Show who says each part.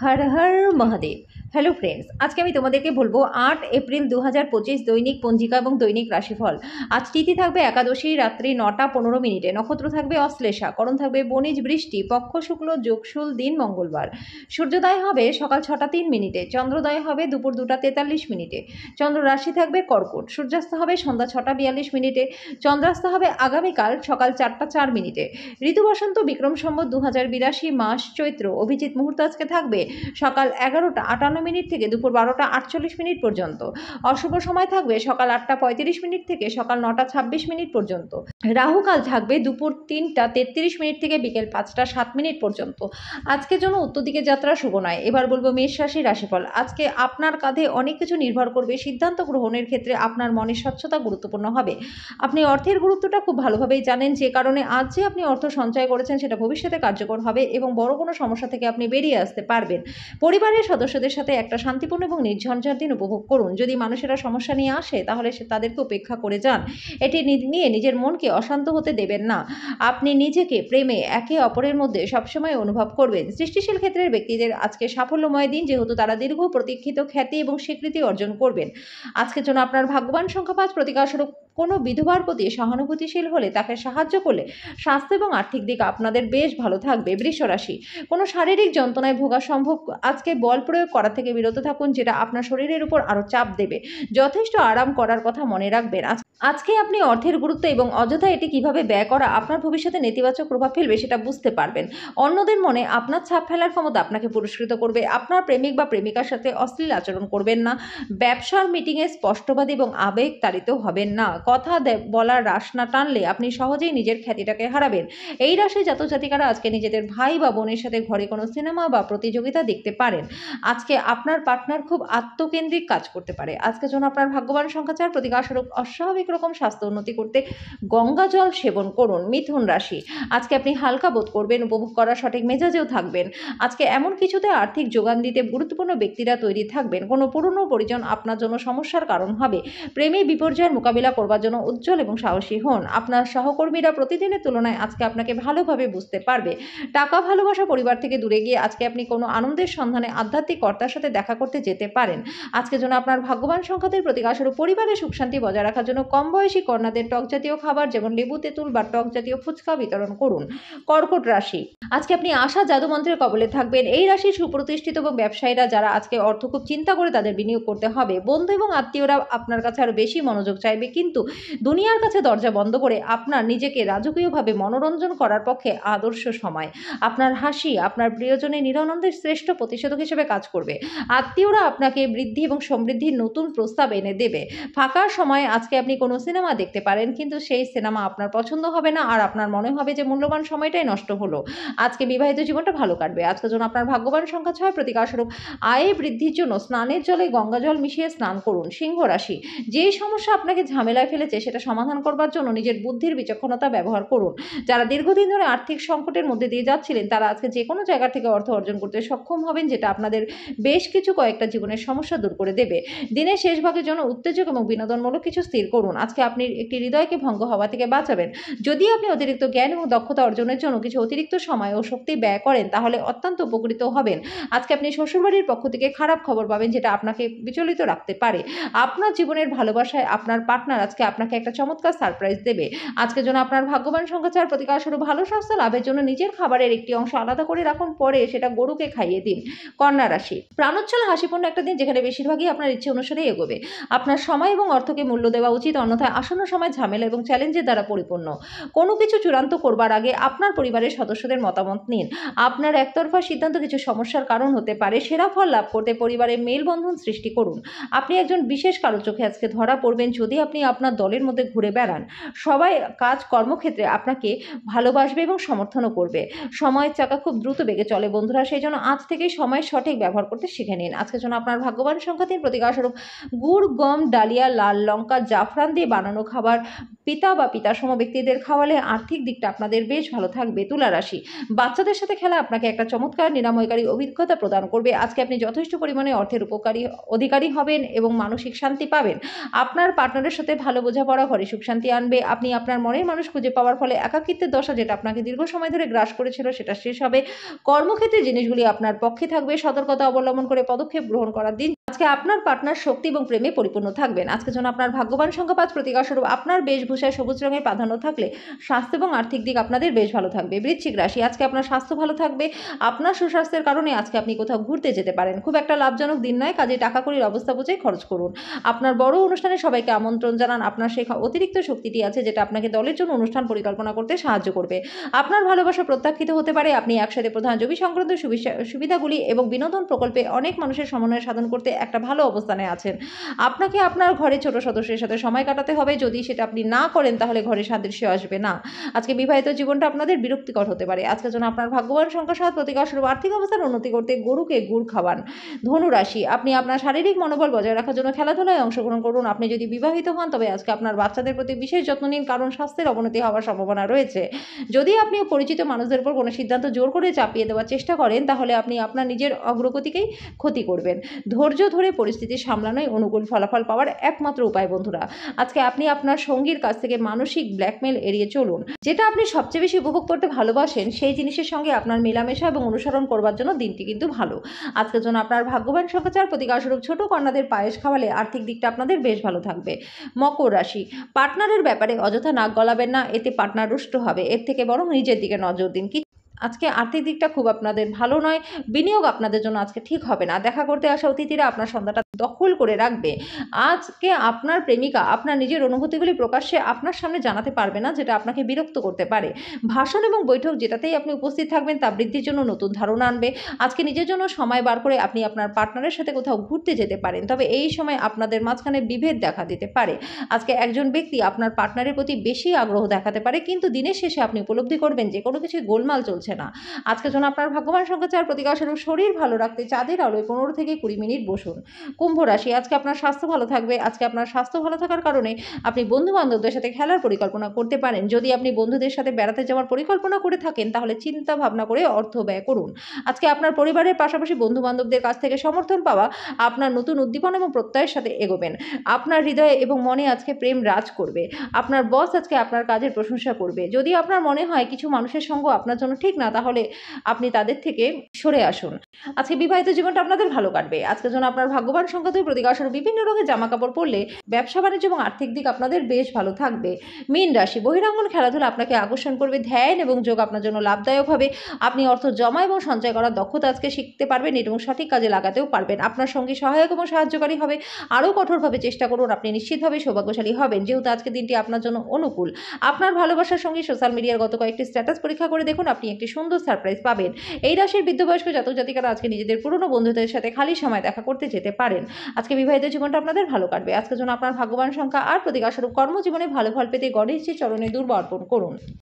Speaker 1: Har Har Mahadev. Hello friends, আজকে আমি তোমাদেরকে বলবো 8 এপ্রিল 2025 দৈনিক পঞ্জিকা এবং দৈনিক রাশিফল। আজ তিথি থাকবে একাদশী, রাত্রি 9টা 15 মিনিটে। নক্ষত্র থাকবে অশ্লেষা, করণ থাকবে বণিজ বৃষ্টি, পক্ষ শুক্ল, যোগশুল, দিন মঙ্গলবার। সূর্যোদয় হবে সকাল 6টা 3 মিনিটে, চন্দ্রোদয় হবে দুপুর 2টা 43 মিনিটে। চন্দ্র রাশি থাকবে কর্কট, সূর্যাস্ত হবে সন্ধ্যা 6টা 42 মিনিটে, চন্দ্রাস্ত হবে আগামীকাল সকাল 4টা 4 মিনিটে। ঋতু বসন্ত, বিক্রম সম্বত 2082, মাস চৈত্র। অভিজিৎ মুহূর্ত আজকে থাকবে সকাল 11টা 58 মিনিট থেকে দুপুর 12টা 48 মিনিট পর্যন্ত। অশুভ সময় থাকবে সকাল 8টা 35 মিনিট থেকে সকাল 9টা 26 মিনিট পর্যন্ত। রাহুকাল থাকবে দুপুর 3টা 33 মিনিট থেকে বিকেল 5টা 7 মিনিট পর্যন্ত। আজকের জন্য উত্তর দিকে যাত্রা শুভ নয়। এবার বলবো মেষ রাশি রাশিফল। আজকে আপনার কাঁধে অনেক কিছু নির্ভর করবে। সিদ্ধান্ত গ্রহণের ক্ষেত্রে আপনার মনের স্বচ্ছতা গুরুত্বপূর্ণ হবে। আপনি অর্থের গুরুত্বটা খুব ভালোভাবেই জানেন, যে কারণে আজ যে আপনি অর্থ সঞ্চয় করেছেন সেটা ভবিষ্যতে কার্যকর হবে এবং বড় কোনো সমস্যা থেকে আপনি বেরিয়ে আসতে পারবেন। পরিবারের সদস্যদের সাথে একটা শান্তিপূর্ণ এবং নির্ঝঞ্ঝাট দিন উপভোগ করুন। যদি মানুষেরা সমস্যা নিয়ে আসে তাহলে তাদেরকে উপেক্ষা করে যান। এটি নিয়ে নিজের মনকে অশান্ত হতে দেবেন না। আপনি নিজেকে প্রেমে একে অপরের মধ্যে সবসময় অনুভব করবেন। সৃষ্টিশীল ক্ষেত্রের ব্যক্তিদের আজকে সাফল্যময় দিন, যেহেতু তারা দীর্ঘ প্রতীক্ষিত খ্যাতি এবং স্বীকৃতি অর্জন করবেন। আজকের জন্য আপনার ভাগ্যবান সংখ্যা 5। প্রতিকারস্বরূপ কোনো বিধবার প্রতি সহানুভূতিশীল হলে তাকে সাহায্য করলে স্বাস্থ্য এবং আর্থিক দিক আপনাদের বেশ ভালো থাকবে। বৃষ রাশি, কোনো শারীরিক যন্ত্রণায় ভোগা সম্ভব। আজকে বল প্রয়োগ করা থেকে বিরত থাকুন, যেটা আপনার শরীরের উপর আরও চাপ দেবে। যথেষ্ট আরাম করার কথা মনে রাখবেন। আজকে আপনি অর্থের গুরুত্ব এবং অযথা এটি কিভাবে ব্যয় করা আপনার ভবিষ্যতে নেতিবাচক প্রভাব ফেলবে সেটা বুঝতে পারবেন। অন্যদের মনে আপনার ছাপ ফেলার ক্ষমতা আপনাকে পুরস্কৃত করবে। আপনার প্রেমিক বা প্রেমিকার সাথে অশ্লীল আচরণ করবেন না। ব্যবসার মিটিংয়ে স্পষ্টবাদী এবং আবেগ তাড়িত হবেন না। কথা বলার রাশ না টানলে আপনি সহজেই নিজের খ্যাতিটাকে হারাবেন। এই রাশি জাতক জাতিকারা আজকে নিজেদের ভাই বা বোনের সাথে ঘরে কোনো সিনেমা বা প্রতিযোগিতা দেখতে পারেন। আজকে আপনার পার্টনার খুব আত্মকেন্দ্রিক কাজ করতে পারে। আজকের জন্য আপনার ভাগ্যবান সংখ্যা 4। প্রতিকারস্বরূপ অস্বাভাবিক রকম স্বাস্থ্য উন্নতি করতে গঙ্গা জল সেবন করুন। মিথুন রাশি, আজকে আপনি হালকা বোধ করবেন, উপভোগ করার সঠিক মেজাজেও থাকবেন। আজকে এমন কিছুতে আর্থিক যোগান দিতে গুরুত্বপূর্ণ ব্যক্তিরা তৈরি থাকবেন। কোনো পুরনো পরিজন আপনার জন্য সমস্যার কারণ হবে। প্রেমী বিপর্যয়ের মোকাবিলা করবার জন্য উজ্জ্বল এবং সাহসী হন। আপনার সহকর্মীরা প্রতিদিনের তুলনায় আজকে আপনাকে ভালোভাবে বুঝতে পারবে। টাকা, ভালোবাসা, পরিবার থেকে দূরে গিয়ে আজকে আপনি কোনো আনন্দের সন্ধানে আধ্যাত্মিক কর্তার সাথে দেখা করতে যেতে পারেন। আজকের জন্য আপনার ভাগ্যবান সংখ্যাদের প্রতিকারস্বরূপ পরিবারের সুখ শান্তি বজায় রাখার জন্য কম বয়সী কন্যাদের টক জাতীয় খাবার যেমন লেবু, তেঁতুল বা টক জাতীয় ফুচকা বিতরণ করুন। কর্কট রাশি, আজকে আপনি আশা জাদুমন্ত্রের কবলে থাকবেন। এই রাশির সুপ্রতিষ্ঠিত এবং ব্যবসায়ীরা যারা আজকে অর্থ খুব চিন্তা করে তাদের বিনিয়োগ করতে হবে। বন্ধু এবং আত্মীয়রা আপনার কাছে আরও বেশি মনোযোগ চাইবে, কিন্তু দুনিয়ার কাছে দরজা বন্ধ করে আপনার নিজেকে রাজকীয়ভাবে মনোরঞ্জন করার পক্ষে আদর্শ সময়। আপনার হাসি আপনার প্রিয়জনের নিরানন্দের শ্রেষ্ঠ প্রতিষেধক হিসেবে কাজ করবে। আত্মীয়রা আপনাকে বৃদ্ধি এবং সমৃদ্ধির নতুন প্রস্তাব এনে দেবে। ফাঁকা সময়ে আজকে আপনি কোনো সিনেমা দেখতে পারেন, কিন্তু সেই সিনেমা আপনার পছন্দ হবে না আর আপনার মনে হবে যে মূল্যবান সময়টাই নষ্ট হলো। আজকে বিবাহিত জীবনটা ভালো কাটবে। আজকের জন্য আপনার ভাগ্যবান সংখ্যা 6। প্রতিকারস্বরূপ আয় বৃদ্ধির জন্য স্নানের জলে গঙ্গা জল মিশিয়ে স্নান করুন। সিংহ রাশি, যেই সমস্যা আপনাকে ঝামেলায় ফেলেছে সেটা সমাধান করবার জন্য নিজের বুদ্ধির বিচক্ষণতা ব্যবহার করুন। যারা দীর্ঘদিন ধরে আর্থিক সংকটের মধ্যে দিয়ে যাচ্ছিলেন তারা আজকে যে কোনো জায়গা থেকে অর্থ অর্জন করতে সক্ষম হবেন, যেটা আপনাদের বেশ কিছু কয়েকটা জীবনের সমস্যা দূর করে দেবে। দিনের শেষ ভাগের জন্য উত্তেজক এবং বিনোদনমূলক কিছু স্থির করুন। আজকে আপনি একটি হৃদয়কে ভঙ্গ হওয়া থেকে বাঁচাবেন। যদি আপনি অতিরিক্ত জ্ঞান এবং দক্ষতা অর্জনের জন্য কিছু অতিরিক্ত সময় ও শক্তি ব্যয় করেন তাহলে অত্যন্ত উপকৃত হবেন। আজকে আপনি শ্বশুরবাড়ির পক্ষ থেকে খারাপ খবর পাবেন, যেটা আপনাকে বিচলিত রাখতে পারে। আপনার জীবনের ভালোবাসায় আপনার পার্টনার আজকে আপনাকে একটা চমৎকার সারপ্রাইজ দেবে। আজকের জন্য আপনার ভাগ্যবান সংখ্যা 4। প্রতিকারস্বরূপ ভালো স্বাস্থ্য লাভের জন্য নিজের খাবারের একটি অংশ আলাদা করে রাখুন, পরে সেটা গরুকে খাইয়ে দিন। কন্যা রাশি, প্রাণোচ্ছল হাসিপূর্ণ একটা দিন, যেখানে বেশিরভাগই আপনার ইচ্ছে অনুসারে এগোবে। আপনার সময় এবং অর্থকে মূল্য দেওয়া উচিত, অন্যথায় আসন্ন সময় ঝামেলা এবং চ্যালেঞ্জের দ্বারা পরিপূর্ণ। কোনো কিছু চূড়ান্ত করবার আগে আপনার পরিবারের সদস্যদের মতামত নিন। আপনার একতরফা সিদ্ধান্ত কিছু সমস্যার কারণ হতে পারে। সেরা ফল লাভ করতে পরিবারের মেলবন্ধন সৃষ্টি করুন। আপনি একজন বিশেষ কারো চোখে আজকে ধরা পড়বেন যদি আপনি আপনার দলের মধ্যে ঘুরে বেড়ান। সবাই কাজ কর্মক্ষেত্রে আপনাকে ভালোবাসবে এবং সমর্থনও করবে। সময়ের চাকা খুব দ্রুত বেগে চলে বন্ধুরা, সেই জন্য আজ থেকেই সময় সঠিক ব্যবহার করতে শিখে নিন। আজকের জন্য আপনার ভাগ্যবান সংখ্যা 3। প্রতিকারস্বরূপ গুড়, গম, ডালিয়া, লাল লঙ্কা, জাফরান প্রাণ দিয়ে বানানো খাবার পিতা বা পিতাসম ব্যক্তিদের খাওয়ালে আর্থিক দিকটা আপনাদের বেশ ভালো থাকবে। তুলা রাশি, বাচ্চাদের সাথে খেলা আপনাকে একটা চমৎকার নিরাময়কারী অভিজ্ঞতা প্রদান করবে। আজকে আপনি যথেষ্ট পরিমাণে অর্থের অধিকারী হবেন এবং মানসিক শান্তি পাবেন। আপনার পার্টনারের সাথে ভালো বোঝাপড়া ঘরে সুখ শান্তি আনবে। আপনি আপনার মনের মানুষ খুঁজে পাওয়ার ফলে একাকিত্বের দশা যেটা আপনাকে দীর্ঘ সময় ধরে গ্রাস করেছিল সেটা শেষ হবে। কর্মক্ষেত্রে জিনিসগুলি আপনার পক্ষে থাকবে। সতর্কতা অবলম্বন করে পদক্ষেপ গ্রহণ করার দিন। আজকে আপনার পার্টনার শক্তি এবং প্রেমে পরিপূর্ণ থাকবেন। আজকে যেন আপনার ভাগ্যবান সংখ্যা 5, প্রতিকারস্বরূপ আপনার বেশভূষায় সবুজ রঙের প্রাধান্য থাকলে স্বাস্থ্য এবং আর্থিক দিক আপনাদের বেশ ভালো থাকবে। বৃশ্চিক রাশি, আজকে আপনার স্বাস্থ্য ভালো থাকবে। আপনার সুস্বাস্থ্যের কারণে আজকে আপনি কোথাও ঘুরতে যেতে পারেন। খুব একটা লাভজনক দিন নয়, কাজে টাকা কড়ির অবস্থা বুঝেই খরচ করুন। আপনার বড় অনুষ্ঠানে সবাইকে আমন্ত্রণ জানান। আপনার সেই অতিরিক্ত শক্তিটি আছে যেটা আপনাকে দলের জন্য অনুষ্ঠান পরিকল্পনা করতে সাহায্য করবে। আপনার ভালোবাসা প্রত্যাখ্যিত হতে পারে। আপনি একসাথে প্রধান জমি সংক্রান্ত সুবিধাগুলি এবং বিনোদন প্রকল্পে অনেক মানুষের সমন্বয় সাধন করতে একটা ভালো অবস্থানে আছেন। আপনাকে আপনার ঘরে ছোট সদস্যের সাথে সময় কাটাতে হবে। যদি সেটা আপনি না করেন তাহলে ঘরে সাদৃশ্য আসবে না। আজকে বিবাহিত জীবনটা আপনাদের বিরক্তিকর হতে পারে। আজকের জন্য আপনার ভাগ্যবান সংখ্যা 7, প্রতিকারস্বরূপ আর্থিক অবস্থার উন্নতি করতে গরুকে গুড় খাওয়ান। ধনু রাশি, আপনি আপনার শারীরিক মনোবল বজায় রাখার জন্য খেলাধুলায় অংশগ্রহণ করুন। আপনি যদি বিবাহিত হন তবে আজকে আপনার বাচ্চাদের প্রতি বিশেষ যত্ন নিন, কারণ স্বাস্থ্যের অবনতি হওয়ার সম্ভাবনা রয়েছে। যদি আপনি পরিচিত মানুষদের উপর কোনো সিদ্ধান্ত জোর করে চাপিয়ে দেওয়ার চেষ্টা করেন তাহলে আপনি আপনার নিজের অগ্রগতিকেই ক্ষতি করবেন। ধৈর্য ধরে পরিস্থিতি সামলানোই অনুকূল ফলাফল পাওয়ার একমাত্র উপায় বন্ধুরা। আজকে আপনি আপনার সঙ্গীর কাছ থেকে মানসিক ব্ল্যাকমেল এড়িয়ে চলুন। যেটা আপনি সবচেয়ে বেশি উপভোগ করতে ভালোবাসেন সেই জিনিসের সঙ্গে আপনার মেলামেশা এবং অনুসরণ করবার জন্য দিনটি কিন্তু ভালো। আজকের জন্য আপনার ভাগ্যবান সংখ্যা 4, প্রতিকারস্বরূপ ছোট কন্যাদের পায়েস খাওয়ালে আর্থিক দিকটা আপনাদের বেশ ভালো থাকবে। মকর রাশি, পার্টনারের ব্যাপারে অযথা নাক গলাবেন না, এতে পার্টনার রুষ্ট হবে। এর থেকে বরং নিজের দিকে নজর দিন। আজকে আর্থিক দিকটা খুব আপনাদের ভালো নয়। বিনিয়োগ আপনাদের জন্য আজকে ঠিক হবে না। দেখা করতে আসা অতিথিরা আপনার সন্ধ্যাটা দখল করে রাখবে। আজকে আপনার প্রেমিকা আপনার নিজের অনুভূতিগুলি প্রকাশ্যে আপনার সামনে জানাতে পারবে না, যেটা আপনাকে বিরক্ত করতে পারে। ভাষণ এবং বৈঠক যেটাতেই আপনি উপস্থিত থাকবেন তা বৃদ্ধির জন্য নতুন ধারণা আনবে। আজকে নিজের জন্য সময় বার করে আপনি আপনার পার্টনারের সাথে কোথাও ঘুরতে যেতে পারেন, তবে এই সময় আপনাদের মাঝখানে বিভেদ দেখা দিতে পারে। আজকে একজন ব্যক্তি আপনার পার্টনারের প্রতি বেশি আগ্রহ দেখাতে পারে, কিন্তু দিনের শেষে আপনি উপলব্ধি করবেন যে কোনো কিছু গোলমাল চলছে না। আজকের জন্য আপনার ভাগ্যবান সংখ্যা 4, প্রতিকারস্বরূপ শরীর ভালো রাখতে চাঁদের আলোয় 15 থেকে 20 মিনিট বসুন। কুম্ভ রাশি, আজকে আপনার স্বাস্থ্য ভালো থাকবে। আজকে আপনার স্বাস্থ্য ভালো থাকার কারণে আপনি বন্ধু বান্ধবদের সাথে খেলার পরিকল্পনা করতে পারেন। যদি আপনি বন্ধুদের সাথে বেড়াতে যাওয়ার পরিকল্পনা করে থাকেন তাহলে চিন্তা ভাবনা করে অর্থ ব্যয় করুন। আজকে আপনার পরিবারের পাশাপাশি বন্ধু বান্ধবদের কাছ থেকে সমর্থন পাওয়া আপনার নতুন উদ্দীপনা এবং প্রত্যয়ের সাথে এগোবেন। আপনার হৃদয়ে এবং মনে আজকে প্রেম রাজ করবে। আপনার বস আজকে আপনার কাজের প্রশংসা করবে। যদি আপনার মনে হয় কিছু মানুষের সঙ্গ আপনার জন্য ঠিক না তাহলে আপনি তাদের থেকে সরে আসুন। আজকে বিবাহিত জীবনটা আপনাদের ভালো কাটবে। আজকের জন্য আপনার ভাগ্যবান সংখ্যা 2, প্রতিকারস্বরূপ বিভিন্ন রঙের জামা কাপড় পরলে ব্যবসা বাণিজ্য এবং আর্থিক দিক আপনাদের বেশ ভালো থাকবে। মীন রাশি, বহিরাঙ্গন খেলাধুলা আপনাকে আকর্ষণ করবে। ধ্যান এবং যোগ আপনার জন্য লাভদায়ক হবে। আপনি অর্থ জমা এবং সঞ্চয় করার দক্ষতা আজকে শিখতে পারবেন এবং সঠিক কাজে লাগাতেও পারবেন। আপনার সঙ্গী সহায়ক এবং সাহায্যকারী হবে। আরও কঠোরভাবে চেষ্টা করুন, আপনি নিশ্চিতভাবে সৌভাগ্যশালী হবেন, যেহেতু আজকে দিনটি আপনার জন্য অনুকূল। আপনার ভালোবাসার সঙ্গে সোশ্যাল মিডিয়ার গত কয়েকটি স্ট্যাটাস পরীক্ষা করে দেখুন, আপনি একটি সুন্দর সারপ্রাইজ পাবেন। এই রাশির বৃদ্ধবয়স্ক জাতক জাতিকারা আজকে নিজেদের পুরনো বন্ধুদের সাথে খালি সময় দেখা করতে যেতে পারেন। আজকে বিবাহিত জীবনটা আপনাদের ভালো কাটবে। আজকের জন্য আপনার ভাগ্যবান সংখ্যা 8, প্রতিকারস্বরূপ কর্মজীবনে ভালো ফল পেতে গণেশজির চরণে দুর্বা অর্পণ করুন।